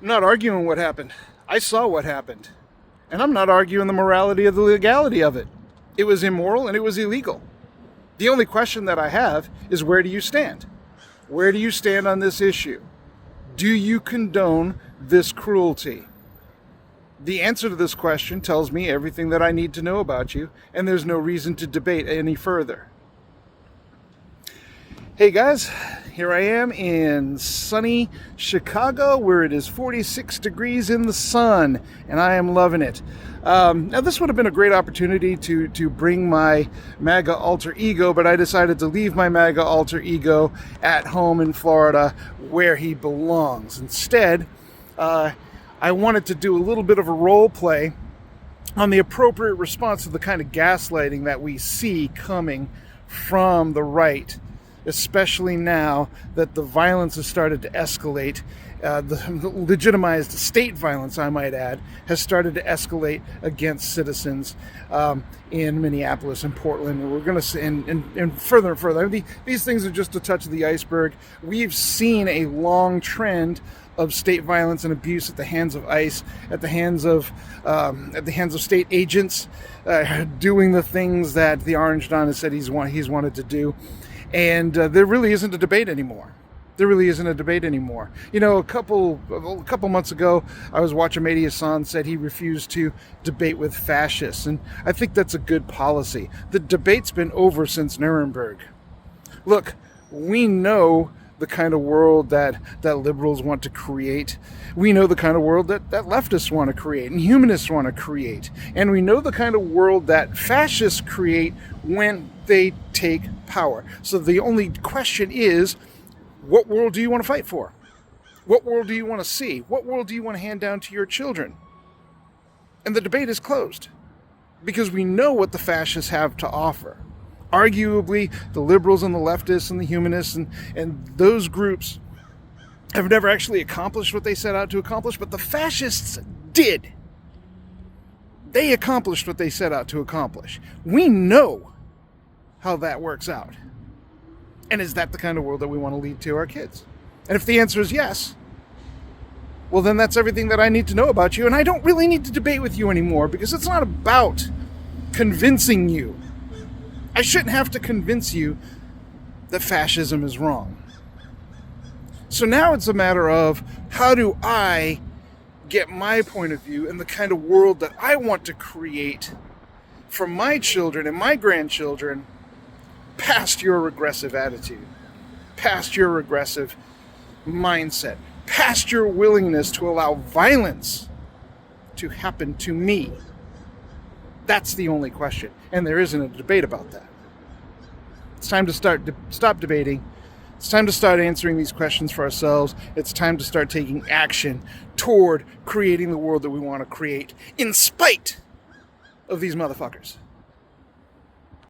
I'm not arguing what happened. I saw what happened. And I'm not arguing the morality or the legality of it. It was immoral and it was illegal. The only question that I have is, where do you stand? Where do you stand on this issue? Do you condone this cruelty? The answer to this question tells me everything that I need to know about you, and there's no reason to debate any further. Hey guys, here I am in sunny Chicago, where it is 46 degrees in the sun, and I am loving it. Now this would have been a great opportunity to bring my MAGA alter ego, but I decided to leave my MAGA alter ego at home in Florida, where he belongs. Instead, I wanted to do a little bit of a role play on the appropriate response to the kind of gaslighting that we see coming from the right, especially now that the violence has started to escalate. The legitimized state violence, I might add, has started to escalate against citizens in Minneapolis and Portland. And we're going to see, and further and further. I mean, these things are just a touch of the iceberg. We've seen a long trend of state violence and abuse at the hands of ICE, at the hands of state agents, doing the things that the Orange Don has said he's wanted to do. And there really isn't a debate anymore. There really isn't a debate anymore. You know, a couple months ago, I was watching Mehdi Hasan said he refused to debate with fascists, and I think that's a good policy. The debate's been over since Nuremberg. Look, we know the kind of world that liberals want to create. We know the kind of world that leftists want to create and humanists want to create. And we know the kind of world that fascists create when they take power. So the only question is, what world do you want to fight for? What world do you want to see? What world do you want to hand down to your children? And the debate is closed, because we know what the fascists have to offer. Arguably, the liberals and the leftists and the humanists and those groups have never actually accomplished what they set out to accomplish, but the fascists did. They accomplished what they set out to accomplish. We know how that works out. And is that the kind of world that we want to lead to our kids? And if the answer is yes, well, then that's everything that I need to know about you, and I don't really need to debate with you anymore, because it's not about convincing you. I shouldn't have to convince you that fascism is wrong. So now it's a matter of, how do I get my point of view and the kind of world that I want to create for my children and my grandchildren past your regressive attitude, past your regressive mindset, past your willingness to allow violence to happen to me. That's the only question, and there isn't a debate about that. It's time to stop debating. It's time to start answering these questions for ourselves. It's time to start taking action toward creating the world that we want to create, in spite of these motherfuckers.